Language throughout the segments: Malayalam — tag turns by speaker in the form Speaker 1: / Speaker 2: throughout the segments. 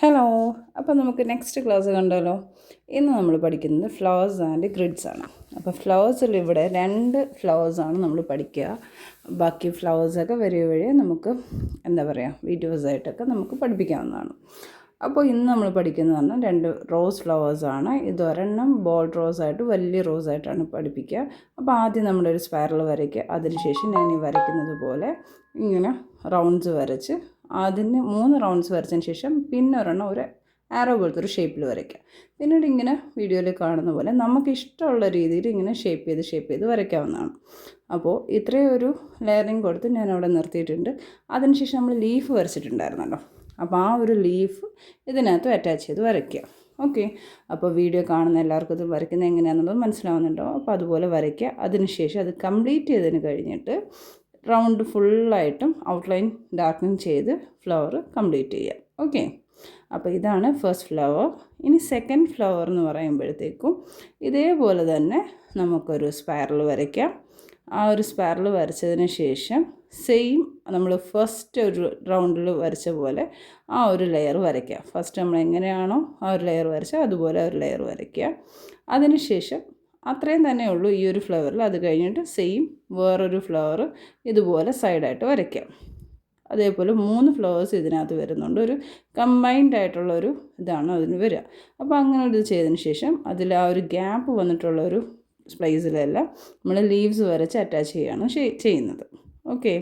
Speaker 1: ഹലോ, അപ്പോൾ നമുക്ക് നെക്സ്റ്റ് ക്ലാസ് കണ്ടാലോ. ഇന്ന് നമ്മൾ പഠിക്കുന്നത് ഫ്ലവേഴ്സ് ആൻഡ് ഗ്രിഡ്സ് ആണ്. അപ്പോൾ ഫ്ലവേഴ്സിൽ ഇവിടെ 2 ഫ്ലവേഴ്സാണ് നമ്മൾ പഠിക്കുക. ബാക്കി ഫ്ലവേഴ്സൊക്കെ വരെ നമുക്ക് എന്താ പറയുക വീഡിയോസായിട്ടൊക്കെ നമുക്ക് പഠിപ്പിക്കാവുന്നതാണ്. അപ്പോൾ ഇന്ന് നമ്മൾ പഠിക്കുന്നത് പറഞ്ഞാൽ 2 റോസ് ഫ്ലവേഴ്സാണ്. ഇതൊരെണ്ണം ബോൾഡ് റോസായിട്ട് വലിയ റോസായിട്ടാണ് പഠിപ്പിക്കുക. അപ്പോൾ ആദ്യം നമ്മളൊരു സ്പൈറൽ വരയ്ക്കുക. അതിനുശേഷം ഞാൻ ഈ വരയ്ക്കുന്നത് പോലെ ഇങ്ങനെ റൗണ്ട്സ് വരച്ച് അതിന് 3 റൗണ്ട്സ് വരച്ചതിന് ശേഷം പിന്നെ ഒരെണ്ണം ഒരു ആരോ പോലത്തെ ഒരു ഷേപ്പിൽ വരയ്ക്കുക. പിന്നീട് ഇങ്ങനെ വീഡിയോയിൽ കാണുന്ന പോലെ നമുക്ക് ഇഷ്ടമുള്ള രീതിയിൽ ഇങ്ങനെ ഷേപ്പ് ചെയ്ത് വരയ്ക്കാവുന്നതാണ്. അപ്പോൾ ഇത്രയും ഒരു ലെയറിങ് കൊടുത്ത് ഞാൻ അവിടെ നിർത്തിയിട്ടുണ്ട്. അതിനുശേഷം നമ്മൾ ലീഫ് വരച്ചിട്ടുണ്ടായിരുന്നല്ലോ. അപ്പോൾ ആ ഒരു ലീഫ് ഇതിനകത്ത് അറ്റാച്ച് ചെയ്ത് വരയ്ക്കുക. ഓക്കെ, അപ്പോൾ വീഡിയോ കാണുന്ന എല്ലാവർക്കും ഇത് വരയ്ക്കുന്നത് എങ്ങനെയാണെന്നുള്ളത് മനസ്സിലാവുന്നുണ്ടോ? അപ്പോൾ അതുപോലെ വരയ്ക്കുക. അതിനുശേഷം അത് കംപ്ലീറ്റ് ചെയ്തതിന് കഴിഞ്ഞിട്ട് റൗണ്ട് ഫുള്ളായിട്ടും ഔട്ട്ലൈൻ ഡാർക്കനിങ് ചെയ്ത് ഫ്ലവർ കംപ്ലീറ്റ് ചെയ്യുക. ഓക്കെ, അപ്പോൾ ഇതാണ് ഫസ്റ്റ് ഫ്ലവർ. ഇനി സെക്കൻഡ് ഫ്ലവർ എന്ന് പറയുമ്പോഴത്തേക്കും ഇതേപോലെ തന്നെ നമുക്കൊരു സ്പൈറൽ വരയ്ക്കാം. ആ ഒരു സ്പൈറൽ വരച്ചതിന് ശേഷം സെയിം നമ്മൾ ഫസ്റ്റ് ഒരു റൗണ്ടിൽ വരച്ച പോലെ ആ ഒരു ലെയർ വരയ്ക്കുക. ഫസ്റ്റ് നമ്മൾ എങ്ങനെയാണോ ആ ഒരു ലെയർ വരച്ചാൽ അതുപോലെ ആ ഒരു ലെയർ വരയ്ക്കുക. അതിനുശേഷം അത്രയും തന്നെ ഉള്ളൂ ഈ ഒരു ഫ്ലവറിൽ. അത് കഴിഞ്ഞിട്ട് സെയിം വേറൊരു ഫ്ലവർ ഇതുപോലെ സൈഡായിട്ട് വരയ്ക്കാം. അതേപോലെ 3 ഫ്ലവേഴ്സ് ഇതിനകത്ത് വരുന്നുണ്ട്. ഒരു കമ്പൈൻഡ് ആയിട്ടുള്ളൊരു ഇതാണ് അതിന് വരിക. അപ്പോൾ അങ്ങനെ ഇത് ചെയ്തതിന് ശേഷം അതിൽ ആ ഒരു ഗ്യാപ്പ് വന്നിട്ടുള്ളൊരു പ്ലേസിലെല്ലാം നമ്മൾ ലീവ്സ് വരച്ച് അറ്റാച്ച് ചെയ്യുകയാണ് ചെയ്യുന്നത്. ഓക്കെ,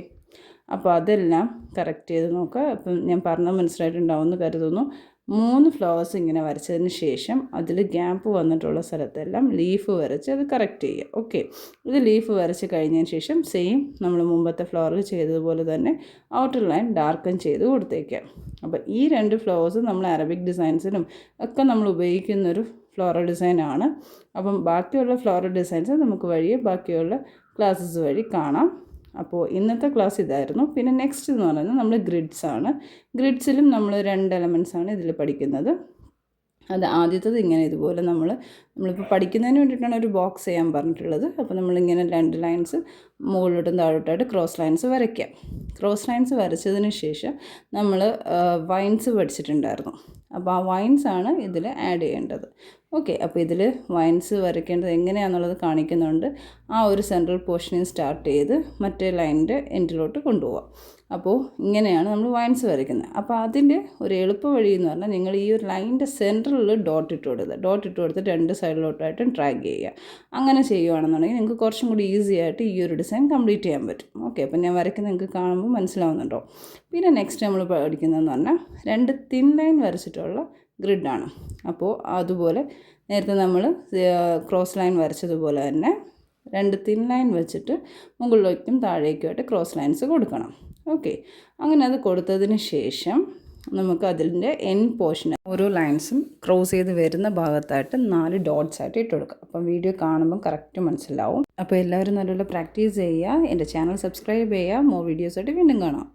Speaker 1: അപ്പോൾ അതെല്ലാം കറക്റ്റ് ചെയ്ത് നോക്കുക. അപ്പം ഞാൻ പറഞ്ഞത് മനസ്സിലായിട്ടുണ്ടാവുമെന്ന് കരുതുന്നു. 3 ഫ്ലവേഴ്സ് ഇങ്ങനെ വരച്ചതിന് ശേഷം അതിൽ ഗ്യാപ്പ് വന്നിട്ടുള്ള സ്ഥലത്തെല്ലാം ലീഫ് വരച്ച് അത് കറക്റ്റ് ചെയ്യുക. ഓക്കെ, ഇത് ലീഫ് വരച്ച് കഴിഞ്ഞതിന് ശേഷം സെയിം നമ്മൾ മുമ്പത്തെ ഫ്ലവറിൽ ചെയ്തതുപോലെ തന്നെ ഔട്ടർ ലൈൻ ഡാർക്കൻ ചെയ്ത് കൊടുത്തേക്കുക. അപ്പോൾ ഈ 2 ഫ്ലവേഴ്സ് നമ്മൾ അറബിക് ഡിസൈൻസിനും ഒക്കെ നമ്മൾ ഉപയോഗിക്കുന്നൊരു ഫ്ലോറൽ ഡിസൈനാണ്. അപ്പം ബാക്കിയുള്ള ഫ്ലോറൽ ഡിസൈൻസ് നമുക്ക് ബാക്കിയുള്ള ക്ലാസ്സസ് വഴി കാണാം. അപ്പോൾ ഇന്നത്തെ ക്ലാസ് ഇതായിരുന്നു. പിന്നെ നെക്സ്റ്റ് എന്ന് പറയുന്നത് നമ്മൾ ഗ്രിഡ്സ് ആണ്. ഗ്രിഡ്സിലും നമ്മൾ 2 എലമെൻറ്റ്സാണ് ഇതിൽ പഠിക്കുന്നത്. അത് ആദ്യത്തത് ഇങ്ങനെ ഇതുപോലെ നമ്മളിപ്പോൾ പഠിക്കുന്നതിന് വേണ്ടിയിട്ടാണ് ഒരു ബോക്സ് ചെയ്യാൻ പറഞ്ഞിട്ടുള്ളത്. അപ്പോൾ നമ്മളിങ്ങനെ 2 ലൈൻസ് മുകളിലോട്ടും താഴോട്ടായിട്ട് ക്രോസ് ലൈൻസ് വരയ്ക്കാം. ക്രോസ് ലൈൻസ് വരച്ചതിന് ശേഷം നമ്മൾ വൈൻസ് പഠിച്ചിട്ടുണ്ടായിരുന്നു. അപ്പോൾ ആ വൈൻസാണ് ഇതിൽ ആഡ് ചെയ്യേണ്ടത്. ഓക്കെ, അപ്പോൾ ഇതിൽ വൈൻസ് വരയ്ക്കേണ്ടത് എങ്ങനെയാണെന്നുള്ളത് കാണിക്കുന്നുണ്ട്. ആ ഒരു സെൻട്രൽ പോർഷനിൽ സ്റ്റാർട്ട് ചെയ്ത് മറ്റേ ലൈനിൻ്റെ എൻഡിലോട്ട് കൊണ്ടുപോകാം. അപ്പോൾ ഇങ്ങനെയാണ് നമ്മൾ വൈൻസ് വരയ്ക്കുന്നത്. അപ്പോൾ അതിൻ്റെ ഒരു എളുപ്പ വഴി എന്ന് പറഞ്ഞാൽ നിങ്ങൾ ഈ ഒരു ലൈനിൻ്റെ സെൻറ്ററിൽ ഡോട്ട് ഇട്ട് കൊടുത്ത് 2 സൈഡിലോട്ടായിട്ടും ഡ്രാഗ് ചെയ്യുക. അങ്ങനെ ചെയ്യുകയാണെന്നുണ്ടെങ്കിൽ നിങ്ങൾക്ക് കുറച്ചും കൂടി ഈസി ആയിട്ട് ഈ ഒരു ഡിസൈൻ കംപ്ലീറ്റ് ചെയ്യാൻ പറ്റും. ഓക്കെ, അപ്പോൾ ഞാൻ വരയ്ക്കുന്നത് നിങ്ങൾക്ക് കാണുമ്പോൾ മനസ്സിലാവുന്നുണ്ടോ? പിന്നെ നെക്സ്റ്റ് നമ്മൾ പഠിക്കുന്നതെന്ന് പറഞ്ഞാൽ 2 തിൻ ലൈൻ വരച്ചിട്ടുള്ള ഗ്രിഡാണ്. അപ്പോൾ അതുപോലെ നേരത്തെ നമ്മൾ ക്രോസ് ലൈൻ വരച്ചതുപോലെ തന്നെ 2 തിൻ ലൈൻ വെച്ചിട്ട് മുകളിലേക്കും താഴേക്കുമായിട്ട് ക്രോസ് ലൈൻസ് കൊടുക്കണം. ഓക്കെ, അങ്ങനെ അത് കൊടുത്തതിന് ശേഷം നമുക്ക് അതിൻ്റെ എൻഡ് പോർഷൻ ഓരോ ലൈൻസും ക്രോസ് ചെയ്ത് വരുന്ന ഭാഗത്തായിട്ട് 4 ഡോട്ട്സ് ആയിട്ട് ഇട്ട് കൊടുക്കുക. അപ്പം വീഡിയോ കാണുമ്പം കറക്റ്റ് മനസ്സിലാവും. അപ്പോൾ എല്ലാവരും നല്ലപോലെ പ്രാക്ടീസ് ചെയ്യുക. എൻ്റെ ചാനൽ സബ്സ്ക്രൈബ് ചെയ്യുക. മോർ വീഡിയോസായിട്ട് വീണ്ടും കാണാം.